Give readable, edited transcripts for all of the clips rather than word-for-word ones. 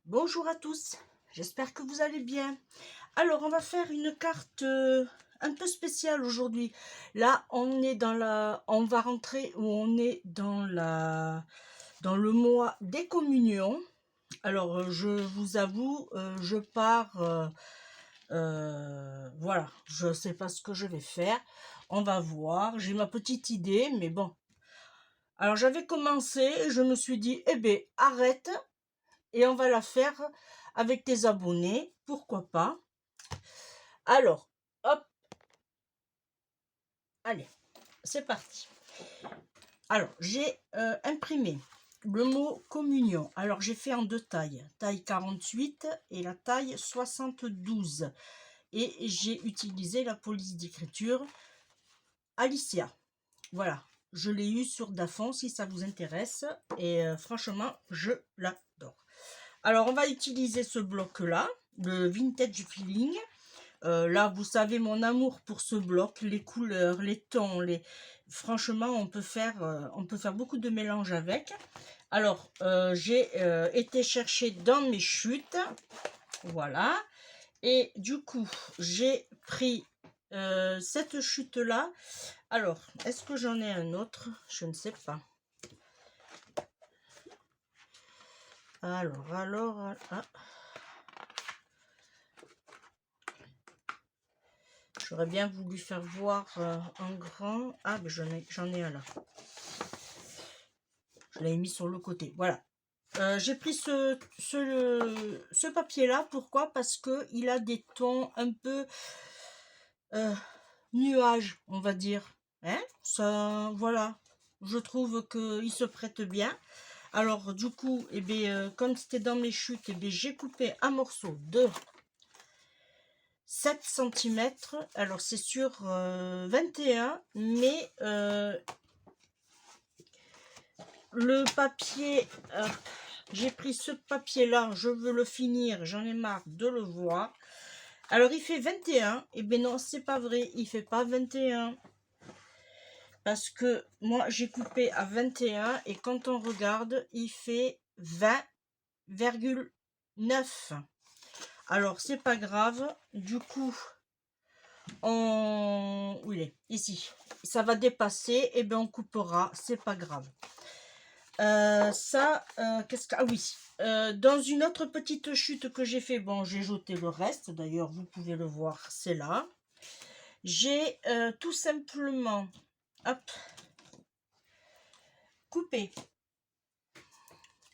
Bonjour à tous, j'espère que vous allez bien. Alors, on va faire une carte un peu spéciale aujourd'hui. Là, on va rentrer où on est dans le mois des communions. Alors, je vous avoue, je pars, voilà, je sais pas ce que je vais faire. On va voir, j'ai ma petite idée, mais bon. Alors, j'avais commencé, je me suis dit, eh ben, arrête. Et on va la faire avec des abonnés, pourquoi pas. Alors, hop, allez, c'est parti. Alors, j'ai imprimé le mot communion. Alors, j'ai fait en deux tailles, taille 48 et la taille 72. Et j'ai utilisé la police d'écriture Alicia. Voilà, je l'ai eu sur Dafon si ça vous intéresse. Et franchement, je l'adore. Alors, on va utiliser ce bloc-là, le Vintage Feeling. Là, vous savez mon amour pour ce bloc, les couleurs, les tons, franchement, on peut faire beaucoup de mélanges avec. Alors, j'ai été chercher dans mes chutes, voilà. Et du coup, j'ai pris cette chute-là. Alors, est-ce que j'en ai un autre? Je ne sais pas. Alors, ah. J'aurais bien voulu faire voir en grand. Ah, mais j'en ai un là. Je l'avais mis sur le côté. Voilà. J'ai pris ce papier-là. Pourquoi? Parce qu'il a des tons un peu nuages, on va dire. Hein? Ça, voilà. Je trouve qu'il se prête bien. Alors, du coup, eh bien, comme c'était dans mes chutes, eh bien, j'ai coupé un morceau de 7 cm. Alors, c'est sur 21, mais le papier, j'ai pris ce papier là, je veux le finir, j'en ai marre de le voir. Alors il fait 21, et bien non, c'est pas vrai, il fait pas 21, parce que moi j'ai coupé à 21 et quand on regarde il fait 20,9. Alors c'est pas grave, du coup où il est? Ici, ça va dépasser, et bien on coupera, c'est pas grave. Ah oui, dans une autre petite chute que j'ai fait, bon, j'ai jeté le reste, d'ailleurs, vous pouvez le voir, c'est là. J'ai tout simplement, hop, coupé.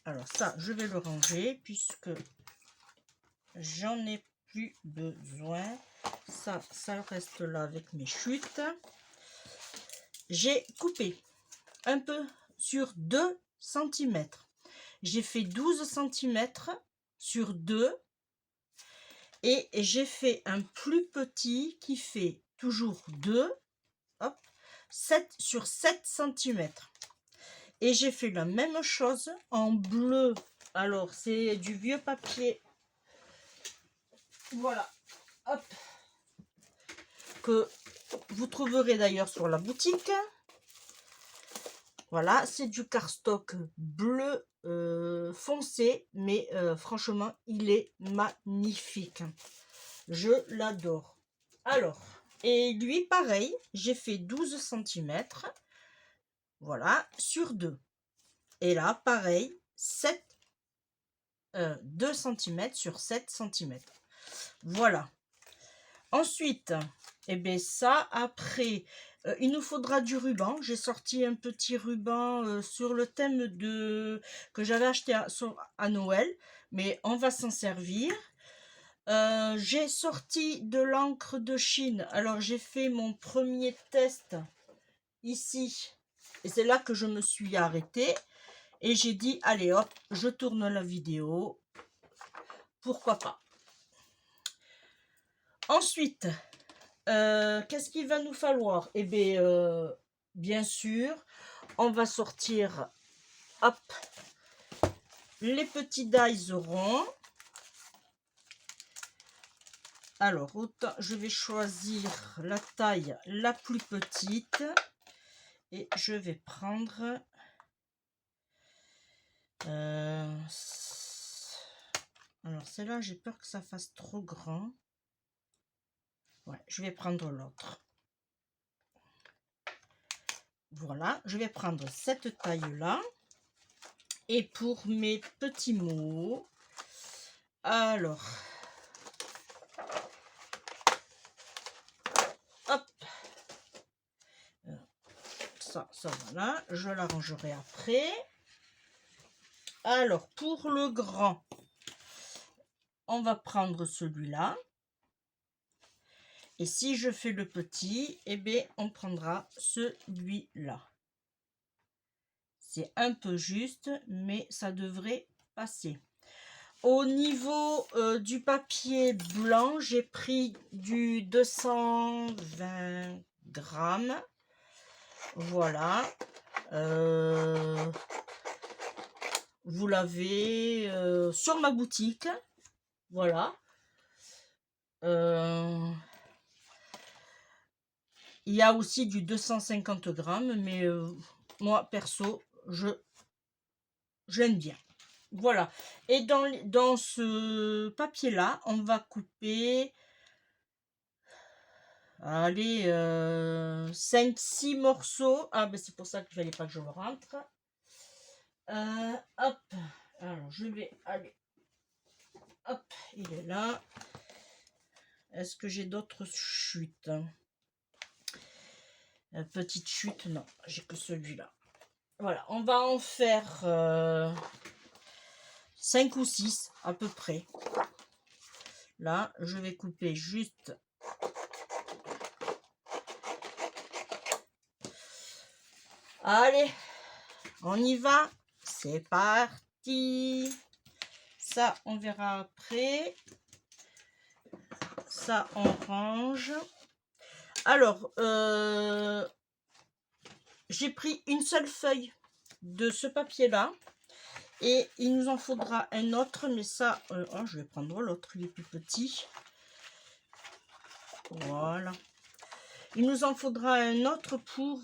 Alors ça, je vais le ranger, puisque j'en ai plus besoin. Ça reste là avec mes chutes. J'ai coupé un peu sur 2 cm. J'ai fait 12 cm sur 2 et j'ai fait un plus petit qui fait toujours 2, hop, 7 sur 7 cm. Et j'ai fait la même chose en bleu. Alors, c'est du vieux papier. Voilà, hop, que vous trouverez d'ailleurs sur la boutique. Voilà, c'est du cardstock bleu foncé, mais franchement, il est magnifique. Je l'adore. Alors, et lui, pareil, j'ai fait 12 cm. Voilà, sur 2. Et là, pareil, 2 cm sur 7 cm. Voilà. Ensuite, et bien ça, après, il nous faudra du ruban. J'ai sorti un petit ruban sur le thème que j'avais acheté à Noël, mais on va s'en servir. J'ai sorti de l'encre de Chine. Alors, j'ai fait mon premier test ici. Et c'est là que je me suis arrêtée. Et j'ai dit, allez hop, je tourne la vidéo. Pourquoi pas. Ensuite, qu'est-ce qu'il va nous falloir? Eh bien, bien sûr, on va sortir, hop, les petits dies ronds. Alors, autant, je vais choisir la taille la plus petite. Et je vais prendre Alors, celle-là, j'ai peur que ça fasse trop grand. Ouais, je vais prendre l'autre. Voilà, je vais prendre cette taille-là. Et pour mes petits mots, alors, hop, ça voilà, je l'arrangerai après. Alors, pour le grand, on va prendre celui-là. Et si je fais le petit, eh bien, on prendra celui-là. C'est un peu juste, mais ça devrait passer. Au niveau du papier blanc, j'ai pris du 220 grammes. Voilà. Vous l'avez sur ma boutique. Voilà. Il y a aussi du 250 grammes, mais moi, perso, j'aime bien. Voilà. Et dans ce papier-là, on va couper, allez, 5-6 morceaux. Ah, ben c'est pour ça qu'il ne fallait pas que je le rentre. Hop. Alors, je vais aller. Hop, il est là. Est-ce que j'ai d'autres chutes? Petite chute, non, j'ai que celui-là. Voilà, on va en faire 5 ou 6 à peu près. Là, je vais couper juste. Allez, on y va. C'est parti. Ça, on verra après. Ça, on range. Alors, j'ai pris une seule feuille de ce papier-là. Et il nous en faudra un autre, mais ça, oh, je vais prendre l'autre, il est plus petit. Voilà. Il nous en faudra un autre pour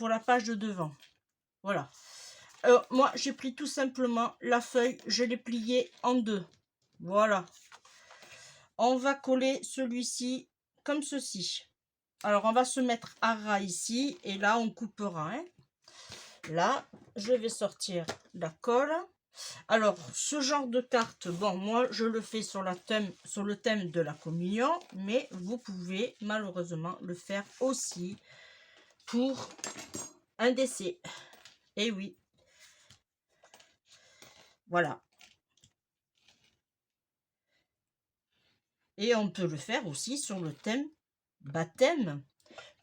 la page de devant. Voilà. Moi, j'ai pris tout simplement la feuille, je l'ai pliée en deux. Voilà. On va coller celui-ci comme ceci. Alors, on va se mettre à ras ici, et là, on coupera. Hein. Là, je vais sortir la colle. Alors, ce genre de carte, bon, moi, je le fais sur le thème de la communion, mais vous pouvez malheureusement le faire aussi pour un décès. Et oui. Voilà. Et on peut le faire aussi sur le thème baptême,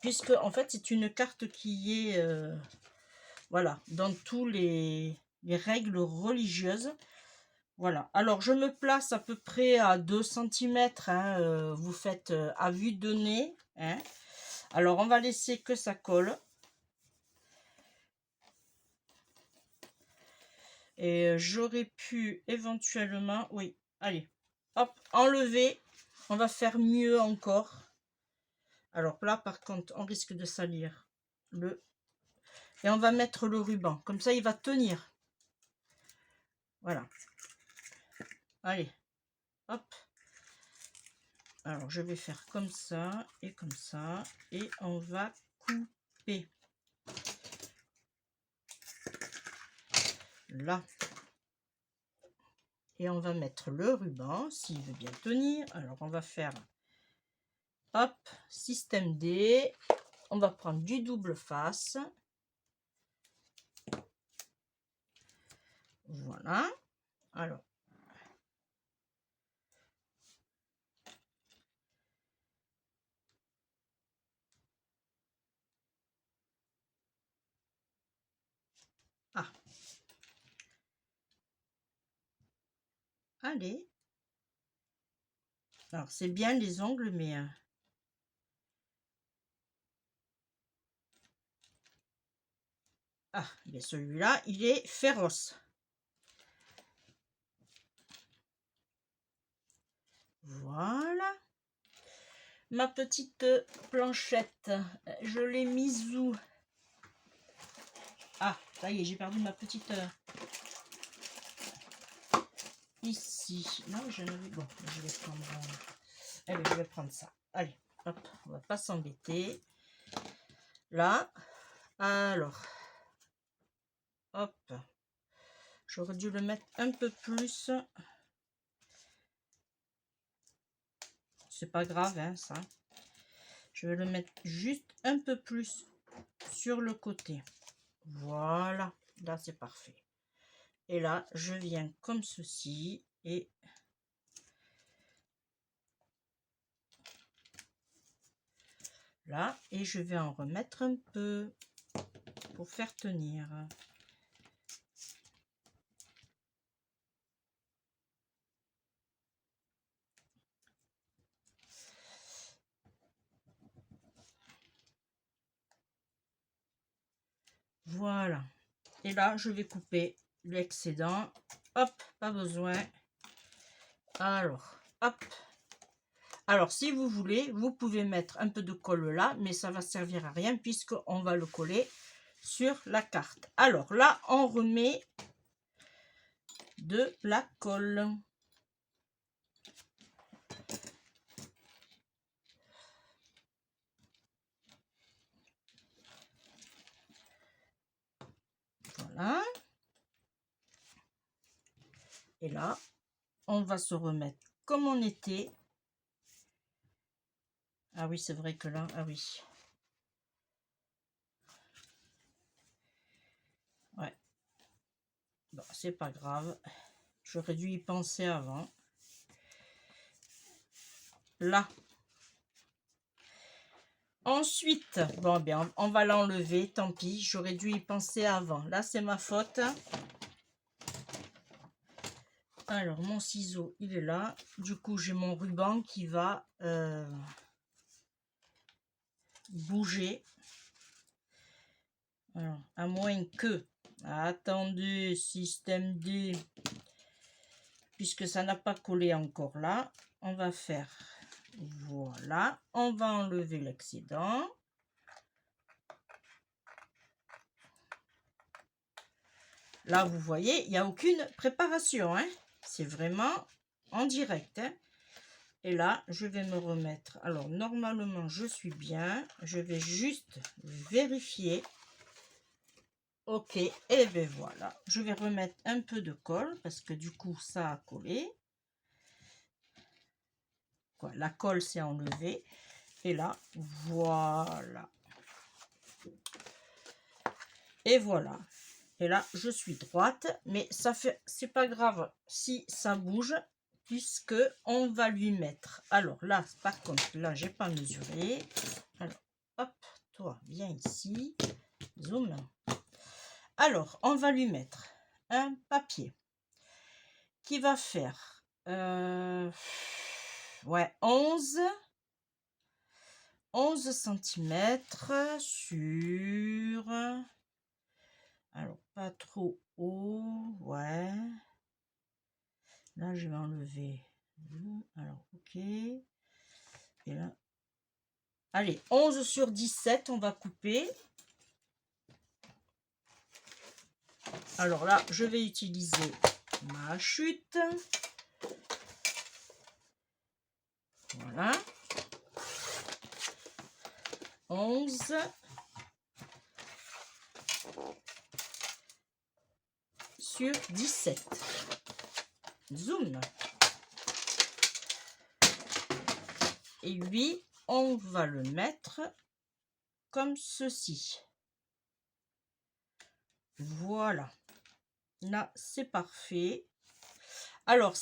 puisque en fait, c'est une carte qui est voilà, dans tous les règles religieuses. Voilà, alors je me place à peu près à 2 cm, hein, vous faites à vue de nez. Hein. Alors on va laisser que ça colle. Et j'aurais pu éventuellement, oui, allez, hop, enlever. On va faire mieux encore. Alors là, par contre, on risque de salir le... Et on va mettre le ruban. Comme ça, il va tenir. Voilà. Allez, hop. Alors, je vais faire comme ça et comme ça. Et on va couper. Là. Et on va mettre le ruban, s'il veut bien tenir. Alors, on va faire, hop, système D. On va prendre du double face. Voilà. Alors, ah, allez. Alors, c'est bien les ongles, mais... Ah, mais celui-là, il est féroce. Voilà. Ma petite planchette, je l'ai mise où? Ah, ça y est, j'ai perdu ma petite... ici. Non, j'en avais... Bon, je vais prendre... Allez, je vais prendre ça. Allez, hop, on va pas s'embêter. Là, alors, hop, j'aurais dû le mettre un peu plus. C'est pas grave, hein, ça. Je vais le mettre juste un peu plus sur le côté. Voilà, là c'est parfait. Et là, je viens comme ceci et là, et je vais en remettre un peu pour faire tenir. Voilà. Et là, je vais couper l'excédent. Hop, pas besoin. Alors, hop. Alors, si vous voulez, vous pouvez mettre un peu de colle là, mais ça va servir à rien puisqu'on va le coller sur la carte. Alors là, on remet de la colle. Voilà. Et là, on va se remettre comme on était. Ah oui, c'est vrai que là, ah oui. Ouais. Bon, c'est pas grave. J'aurais dû y penser avant. Là. Ensuite, bon, bien, on va l'enlever, tant pis. J'aurais dû y penser avant. Là, c'est ma faute. Alors, mon ciseau, il est là. Du coup, j'ai mon ruban qui va bouger. Alors, à moins que... Attendez, système D. Puisque ça n'a pas collé encore là, on va faire... Voilà. On va enlever l'excédent. Là, vous voyez, il n'y a aucune préparation. Hein. C'est vraiment en direct. Hein. Et là, je vais me remettre. Alors, normalement, je suis bien. Je vais juste vérifier. Ok, et bien voilà. Je vais remettre un peu de colle parce que du coup, ça a collé. Quoi, la colle s'est enlevée. Et là, voilà. Et voilà. Et là, je suis droite. Mais ça fait, c'est pas grave si ça bouge puisque on va lui mettre. Alors là, par contre, là, j'ai pas mesuré. Alors, hop, toi, viens ici. Zoom. Alors, on va lui mettre un papier qui va faire ouais, 11 cm sur... Alors, pas trop haut, ouais. Là, je vais enlever. Alors, ok. Et là... Allez, 11 sur 17, on va couper. Alors là, je vais utiliser ma chute. Voilà. 11. Sur 17. Zoom. Et lui, on va le mettre comme ceci. Voilà. Là, c'est parfait. Alors,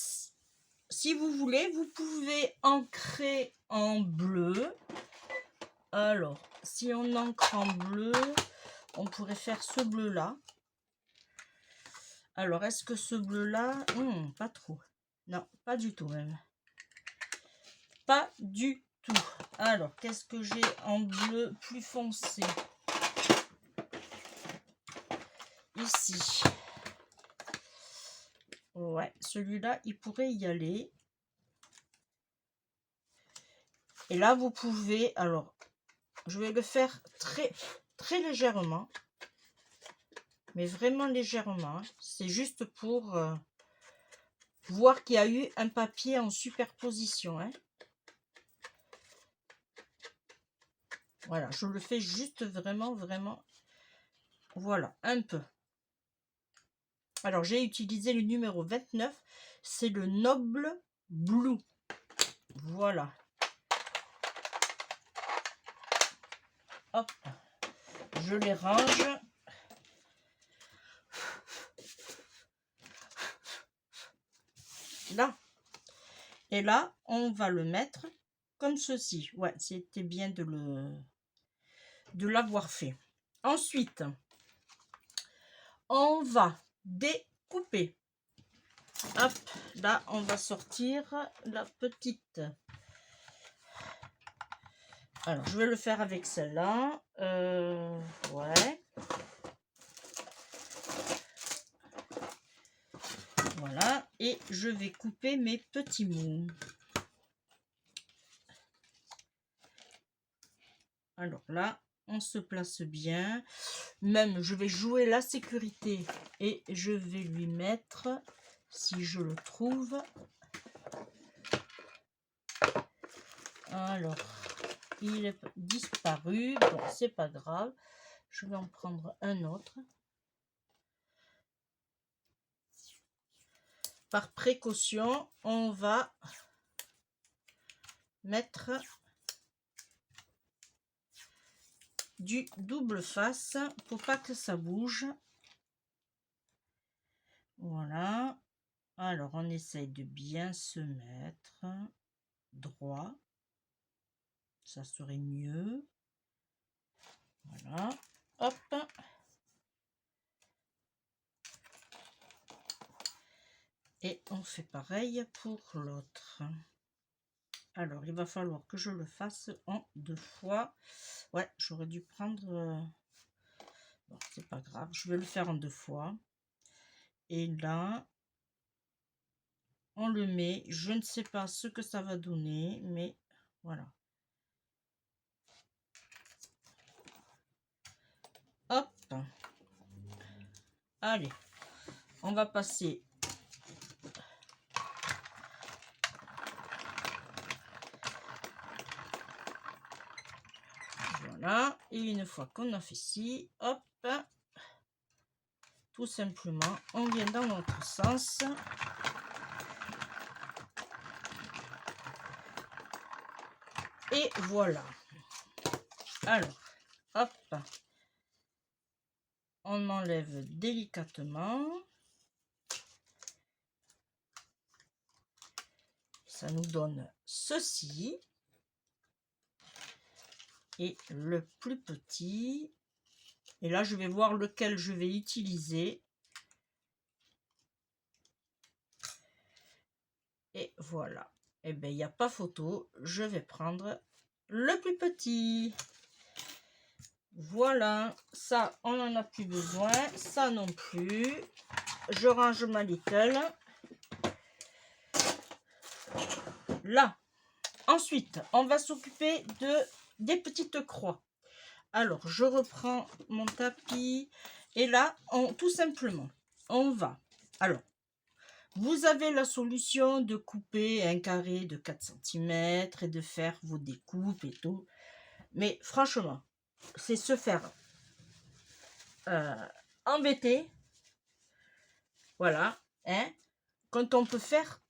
si vous voulez, vous pouvez ancrer en bleu. Alors, si on ancre en bleu, on pourrait faire ce bleu-là. Alors, est-ce que ce bleu-là... pas trop. Non, pas du tout même. Pas du tout. Alors, qu'est-ce que j'ai en bleu plus foncé? Ici. Ouais, celui-là, il pourrait y aller. Et là, vous pouvez... Alors, je vais le faire très légèrement. Mais vraiment légèrement. C'est juste pour voir qu'il y a eu un papier en superposition, hein. Voilà, je le fais juste vraiment, voilà, un peu. Alors, j'ai utilisé le numéro 29, c'est le Noble Blue. Voilà. Hop, je les range. Là. Et là, on va le mettre comme ceci. Ouais, c'était bien de l'avoir fait. Ensuite, on va découper. Hop, là, on va sortir la petite. Alors, je vais le faire avec celle-là. Ouais. Voilà. Et je vais couper mes petits mots. Alors là, on se place bien. Même, je vais jouer la sécurité et je vais lui mettre, si je le trouve. Alors, il est disparu. Bon, c'est pas grave. Je vais en prendre un autre. Par précaution, on va mettre du double face pour pas que ça bouge. Voilà. Alors, on essaye de bien se mettre droit. Ça serait mieux. Voilà. Hop. Et on fait pareil pour l'autre. Alors, il va falloir que je le fasse en 2 fois. Ouais, j'aurais dû prendre... Bon, c'est pas grave. Je vais le faire en 2 fois. Et là, on le met. Je ne sais pas ce que ça va donner, mais voilà. Hop. Allez. On va passer... Voilà. Et une fois qu'on a fait ci, hop. Tout simplement, on vient dans l'autre sens. Et voilà. Alors, hop. On enlève délicatement. Ça nous donne ceci. Et le plus petit. Et là, je vais voir lequel je vais utiliser. Et voilà. Et bien, il n'y a pas photo. Je vais prendre le plus petit. Voilà. Ça, on n'en a plus besoin. Ça non plus. Je range ma little. Là. Ensuite, on va s'occuper des petites croix. Alors, je reprends mon tapis. Et là, tout simplement, on va... Alors, vous avez la solution de couper un carré de 4 cm et de faire vos découpes et tout. Mais franchement, c'est se faire embêter. Voilà. Hein, quand on peut faire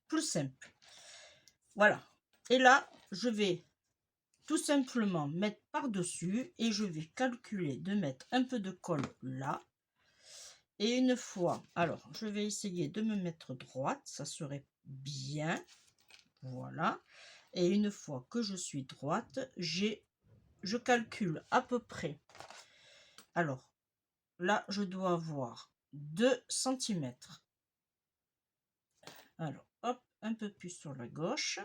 plus simple. Voilà. Et là, je vais tout simplement mettre par-dessus et je vais calculer de mettre un peu de colle là. Et une fois, alors je vais essayer de me mettre droite, ça serait bien. Voilà. Et une fois que je suis droite, je calcule à peu près. Alors là, je dois avoir 2 cm. Alors, hop, un peu plus sur la gauche.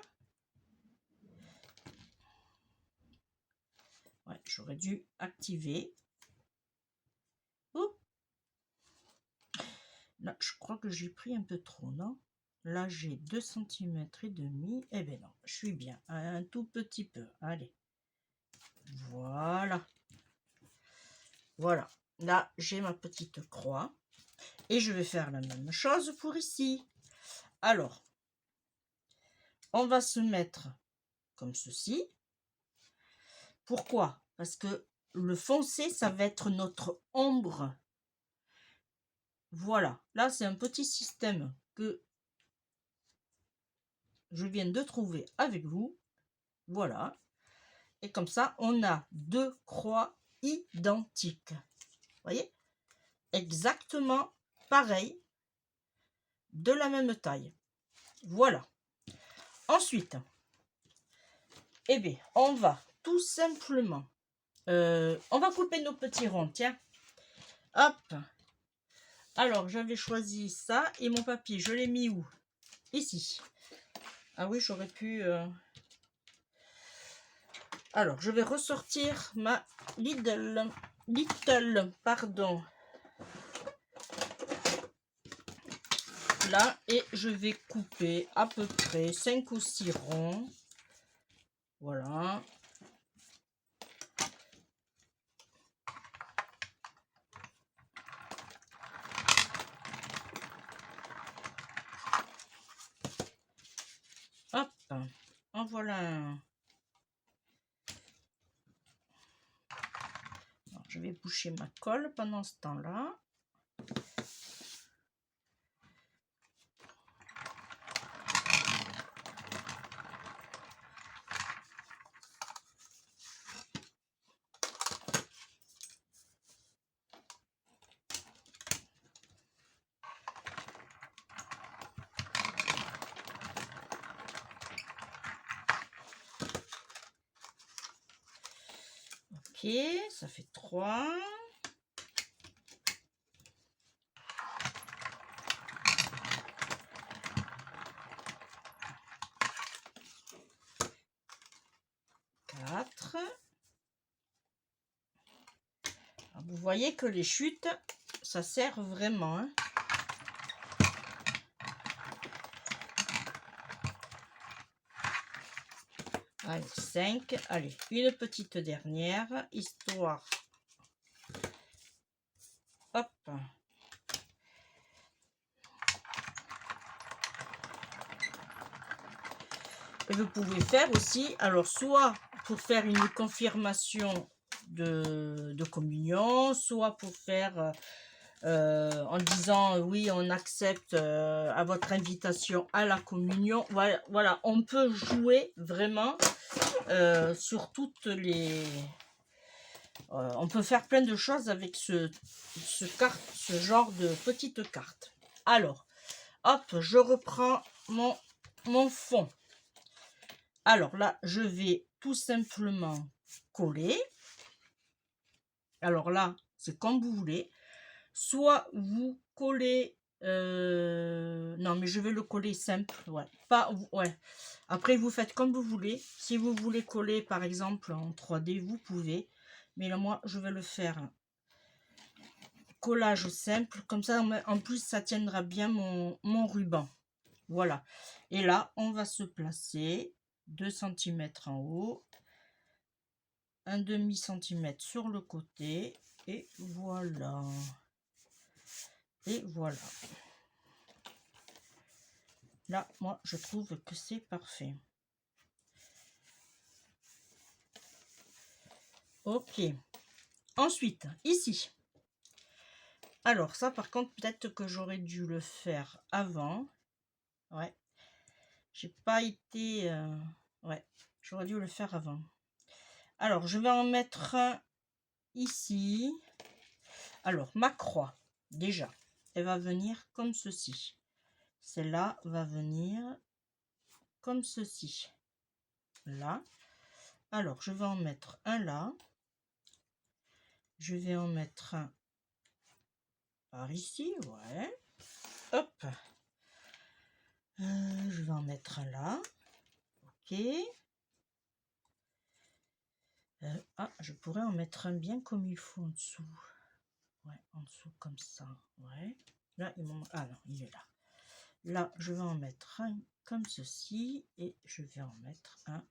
Ouais, j'aurais dû activer. Oups. Là, je crois que j'ai pris un peu trop, non? Là, j'ai 2 cm et demi. Eh bien non, je suis bien. Un tout petit peu. Allez. Voilà. Voilà. Là, j'ai ma petite croix. Et je vais faire la même chose pour ici. Alors, on va se mettre comme ceci. Pourquoi? Parce que le foncé, ça va être notre ombre. Voilà, là c'est un petit système que je viens de trouver avec vous. Voilà. Et comme ça, on a deux croix identiques. Vous voyez? Exactement pareil, de la même taille. Voilà. Ensuite, eh bien, on va tout simplement... on va couper nos petits ronds, tiens. Hop. Alors, j'avais choisi ça et mon papier, je l'ai mis où? Ici. Ah oui, j'aurais pu... Alors, je vais ressortir ma Little, pardon. Là, et je vais couper à peu près 5 ou 6 ronds. Voilà. Hop. En voilà un. Alors, je vais boucher ma colle pendant ce temps-là. Ok, ça fait 3. Vous voyez que les chutes, ça sert vraiment. Hein. Allez, 5. Allez, une petite dernière, histoire. Hop. Et vous pouvez faire aussi, alors soit pour faire une confirmation de communion, soit pour faire en disant oui, on accepte à votre invitation à la communion. Voilà, voilà, on peut jouer vraiment sur toutes les... on peut faire plein de choses avec ce genre de petite carte. Alors, hop, je reprends mon fond. Alors là, je vais tout simplement coller. Alors là, c'est comme vous voulez. Soit vous collez... non, mais je vais le coller simple. Ouais. Pas, ouais. Après, vous faites comme vous voulez. Si vous voulez coller, par exemple, en 3D, vous pouvez. Mais là, moi, je vais le faire collage simple. Comme ça, en plus, ça tiendra bien mon ruban. Voilà. Et là, on va se placer 2 cm en haut. Un demi-centimètre sur le côté. Et voilà. Et voilà. Là, moi, je trouve que c'est parfait. Ok. Ensuite, ici. Alors, ça, par contre, peut-être que j'aurais dû le faire avant. Ouais. J'ai pas été... ouais, j'aurais dû le faire avant. Alors, je vais en mettre un ici. Alors, ma croix, déjà, elle va venir comme ceci. Celle-là va venir comme ceci. Là. Alors, je vais en mettre un là. Je vais en mettre un par ici, ouais. Hop. Je vais en mettre un là. Ok. Ah, je pourrais en mettre un bien comme il faut en dessous. Ouais, en dessous comme ça. Ouais. Là, il m'en... Ah non, il est là. Là, je vais en mettre un comme ceci. Et je vais en mettre un...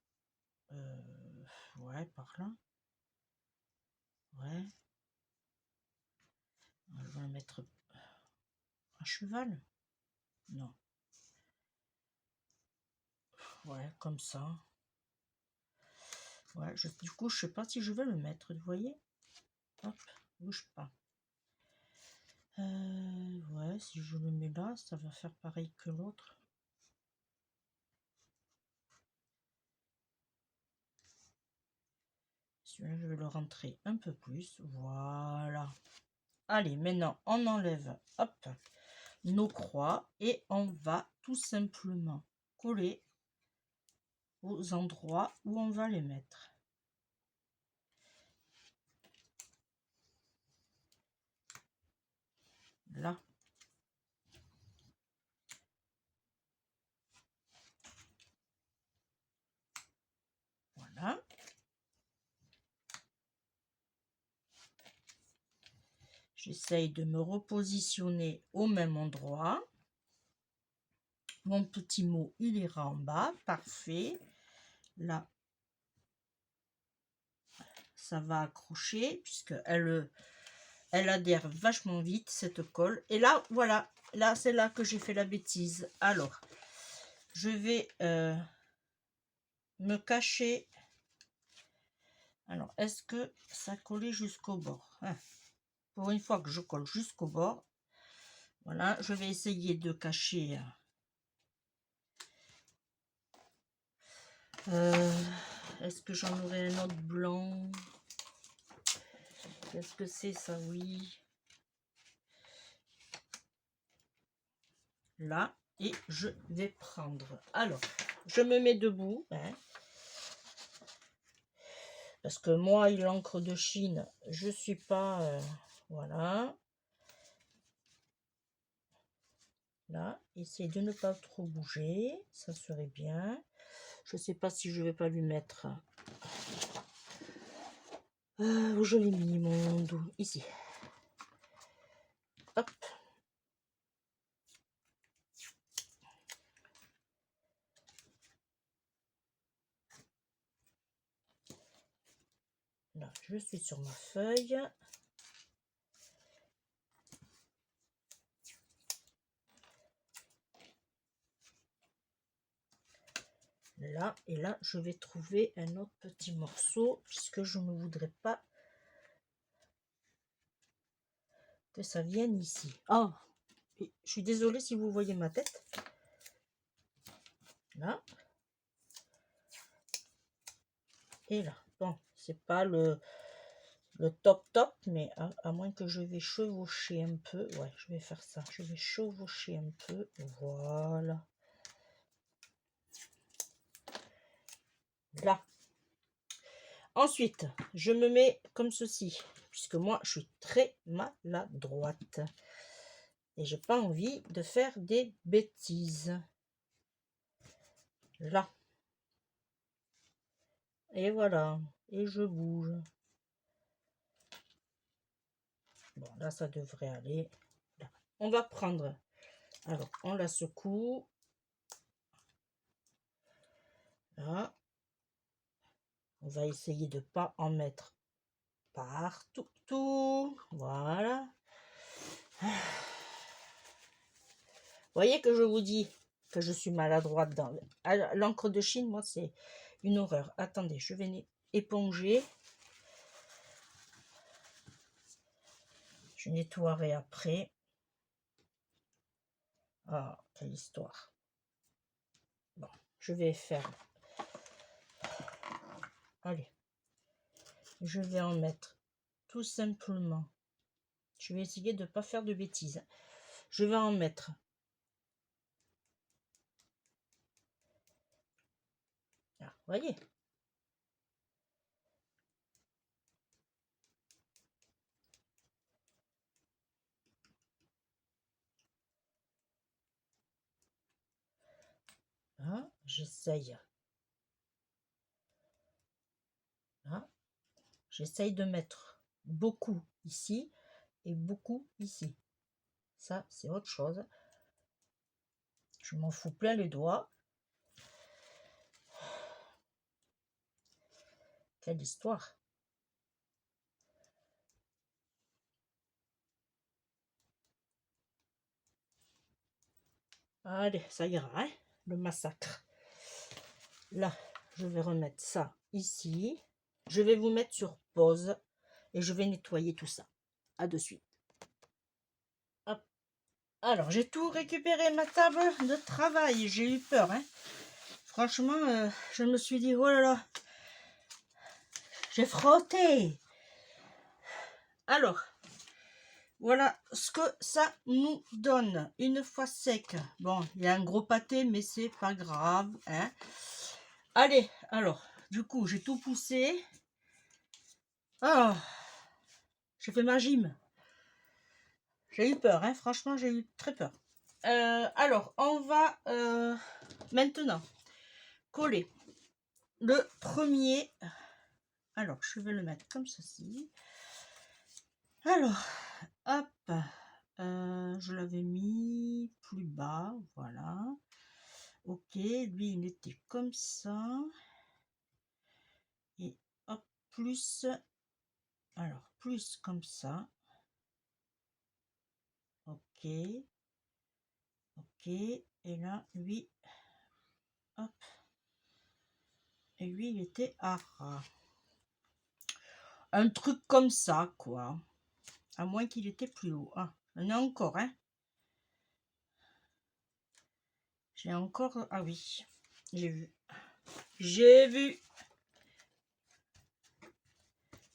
ouais, par là. Ouais. Je vais en mettre un cheval. Non. Ouais, comme ça. Ouais, du coup, je sais pas si je vais le mettre, vous voyez. Hop, bouge pas. Ouais, si je le mets là, ça va faire pareil que l'autre. Celui-là, je vais le rentrer un peu plus. Voilà. Allez, maintenant, on enlève, hop, nos croix et on va tout simplement coller aux endroits où on va les mettre. Là. Voilà. J'essaye de me repositionner au même endroit. Mon petit mot, il ira en bas. Parfait. Là, ça va accrocher puisque elle adhère vachement vite, cette colle. Et là, voilà. Là, c'est là que j'ai fait la bêtise. Alors, je vais me cacher. Alors, est-ce que ça collait jusqu'au bord, hein? Pour une fois que je colle jusqu'au bord, voilà, je vais essayer de cacher. Est-ce que j'en aurai un autre blanc? Qu'est-ce que c'est ça? Oui. Là, et je vais prendre. Alors, je me mets debout, hein, parce que moi, l'encre de Chine, je suis pas... voilà. Là, essayez de ne pas trop bouger, ça serait bien. Je sais pas si je vais pas lui mettre... où je l'ai mis, mon dos? Ici. Hop. Là, je suis sur ma feuille. Là, et là, je vais trouver un autre petit morceau, puisque je ne voudrais pas que ça vienne ici. Oh, je suis désolée si vous voyez ma tête. Là. Et là. Bon, c'est pas le top, mais à moins que je vais chevaucher un peu. Ouais, je vais faire ça. Je vais chevaucher un peu. Voilà. Là. Ensuite, je me mets comme ceci, puisque moi, je suis très maladroite. Et j'ai pas envie de faire des bêtises. Là. Et voilà. Et je bouge. Bon, là, ça devrait aller. Là. On va prendre... Alors, on la secoue. Là. On va essayer de ne pas en mettre partout. Voilà. Vous voyez que je vous dis que je suis maladroite dans l'encre de Chine. Moi, c'est une horreur. Attendez, je vais éponger. Je nettoierai après. Ah, quelle histoire. Bon, je vais faire... Allez. Je vais en mettre tout simplement. Je vais essayer de ne pas faire de bêtises. Je vais en mettre. Ah, vous voyez? Hein, j'essaye. Hein, j'essaye de mettre beaucoup ici et beaucoup ici. Ça, c'est autre chose. Je m'en fous plein les doigts. Quelle histoire. Allez, ça ira, hein, le massacre. Là, je vais remettre ça ici. Je vais vous mettre sur pause et je vais nettoyer tout ça. À de suite. Hop. Alors, j'ai tout récupéré, ma table de travail. J'ai eu peur, hein. Franchement, je me suis dit, oh là là, j'ai frotté. Alors, voilà ce que ça nous donne une fois sec. Bon, il y a un gros pâté, mais c'est pas grave, hein. Allez, alors, du coup, j'ai tout poussé. Ah, j'ai fait ma gym. J'ai eu peur, hein. Franchement, j'ai eu très peur. Alors, on va maintenant coller le premier. Alors, je vais le mettre comme ceci. Alors, hop, je l'avais mis plus bas, voilà. Ok, lui, il était comme ça. Et hop, plus, alors, plus comme ça. Ok, ok, et là, lui, hop, et lui, il était à ras. Un truc comme ça, quoi. À moins qu'il était plus haut. Ah, il y en a encore, hein. J'ai encore... Ah oui, j'ai vu. J'ai vu.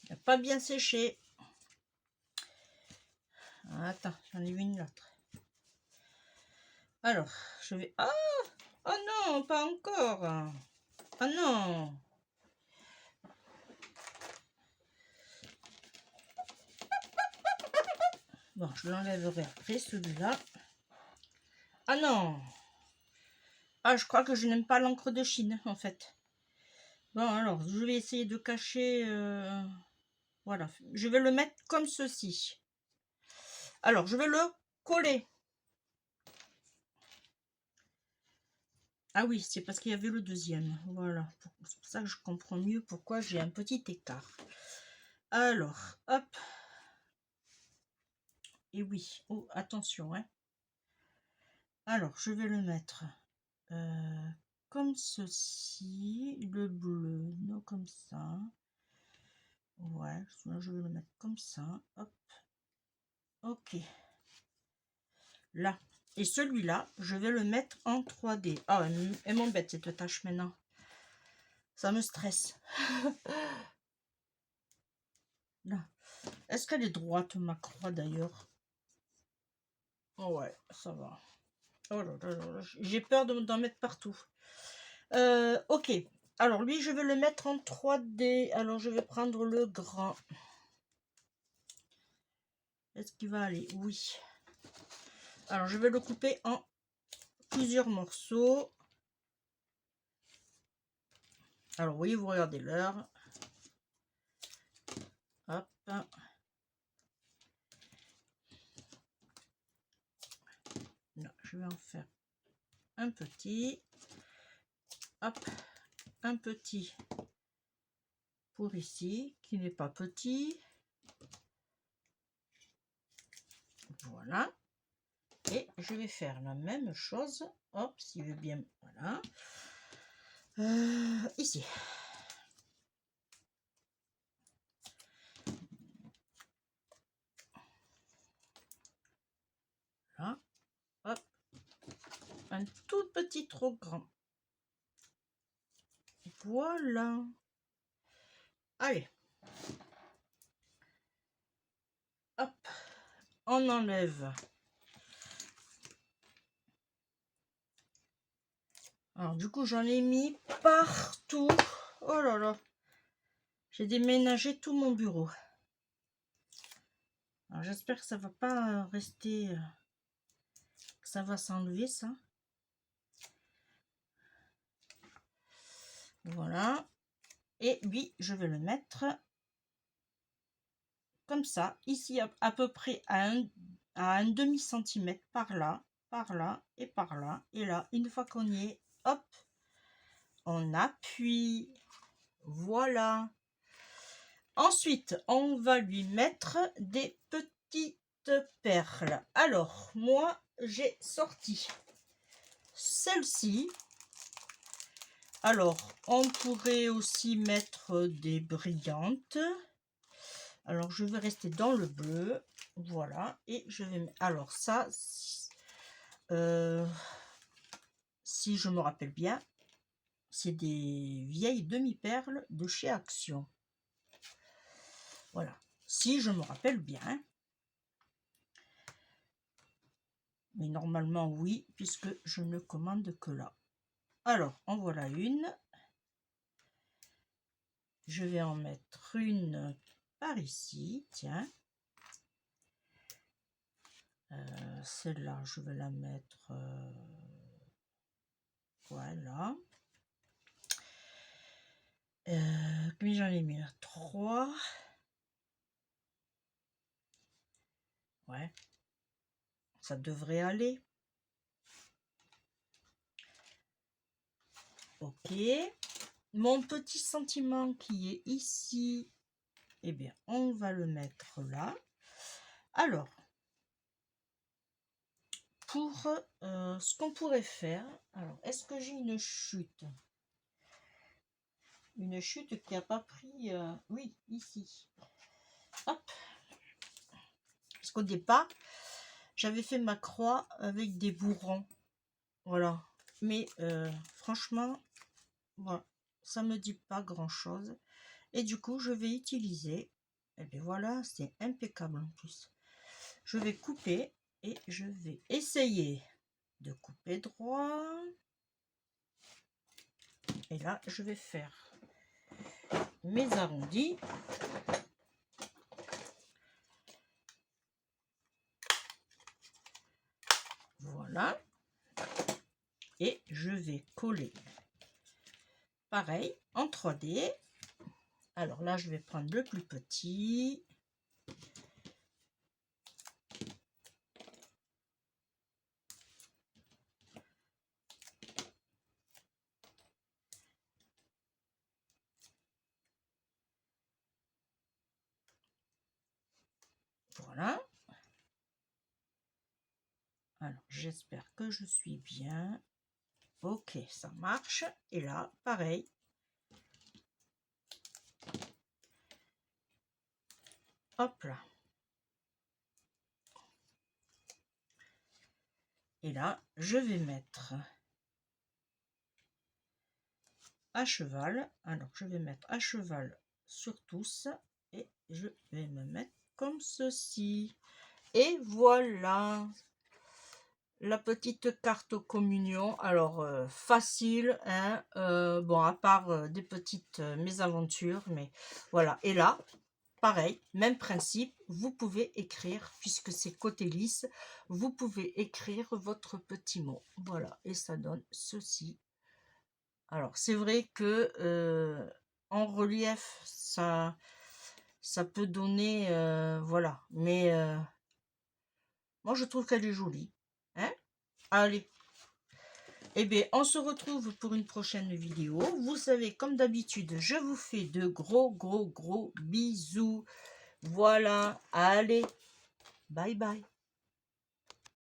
Il n'a pas bien séché. Attends, j'en ai vu une autre. Alors, je vais... Ah! Oh non, pas encore. Ah non. Bon, je l'enlèverai après, celui-là. Ah non. Ah, je crois que je n'aime pas l'encre de Chine, en fait. Bon, alors, je vais essayer de cacher... Voilà, je vais le mettre comme ceci. Alors, je vais le coller. Ah oui, c'est parce qu'il y avait le deuxième. Voilà, c'est pour ça que je comprends mieux pourquoi j'ai un petit écart. Alors, hop. Et oui, oh, attention, hein. Alors, je vais le mettre comme ceci, le bleu, non comme ça. Ouais, je vais le mettre comme ça, hop. Ok. Là. Et celui-là, je vais le mettre en 3D. Ah, elle m'embête cette tâche maintenant. Ça me stresse. Là. Est-ce qu'elle est droite, ma croix, d'ailleurs? Oh ouais, ça va. Oh là là là, j'ai peur d'en mettre partout. Ok. Alors, lui, je vais le mettre en 3D. Alors, je vais prendre le grand. Est-ce qu'il va aller? Oui. Alors, je vais le couper en plusieurs morceaux. Alors, oui, vous regardez l'heure. Hop. Là, je vais en faire un petit. Hop. Un petit pour ici, qui n'est pas petit. Voilà. Et je vais faire la même chose. Hop, s'il veut bien. Voilà. Ici. Là. Hop. Un tout petit trop grand. Voilà. Allez. Hop. On enlève. Alors du coup, j'en ai mis partout. Oh là là. J'ai déménagé tout mon bureau. Alors j'espère que ça va pas rester... que ça va s'enlever, ça. Voilà. Et lui, je vais le mettre comme ça. Ici, à peu près à un demi-centimètre par là et par là. Et là, une fois qu'on y est, hop, on appuie. Voilà. Ensuite, on va lui mettre des petites perles. Alors, moi, j'ai sorti celle-ci. Alors, on pourrait aussi mettre des brillantes. Alors, je vais rester dans le bleu. Voilà. Et je vais... Alors, ça, si je me rappelle bien, c'est des vieilles demi-perles de chez Action. Voilà. Si je me rappelle bien. Mais normalement, oui, puisque je ne commande que là. Alors, en voilà une. Je vais en mettre une par ici, tiens. Celle-là, je vais la mettre voilà. Puis j'en ai mis 3. Ouais, ça devrait aller. Ok. Mon petit sentiment qui est ici, eh bien, on va le mettre là. Alors, pour ce qu'on pourrait faire, alors, est-ce que j'ai une chute? Une chute qui n'a pas pris... oui, ici. Hop. Parce qu'au départ, j'avais fait ma croix avec des bourrons. Voilà. Mais franchement, voilà, ça me dit pas grand-chose. Et du coup, je vais utiliser... Et bien voilà, c'est impeccable en plus. Je vais couper et je vais essayer de couper droit. Et là, je vais faire mes arrondis. Voilà. Et je vais coller pareil en 3D. Alors là, je vais prendre le plus petit. Voilà. Alors, j'espère que je suis bien. Ok, ça marche. Et là, pareil. Hop là. Et là, je vais mettre à cheval. Alors, je vais mettre à cheval sur tous. Et je vais me mettre comme ceci. Et voilà. La petite carte communion, alors facile, hein, bon, à part des petites mésaventures, mais voilà. Et là, pareil, même principe, vous pouvez écrire, puisque c'est côté lisse, vous pouvez écrire votre petit mot. Voilà, et ça donne ceci. Alors, c'est vrai que en relief, ça peut donner, voilà, mais moi, je trouve qu'elle est jolie. Hein? Allez. Eh bien, on se retrouve pour une prochaine vidéo. Vous savez, comme d'habitude, je vous fais de gros bisous. Voilà. Allez. Bye bye.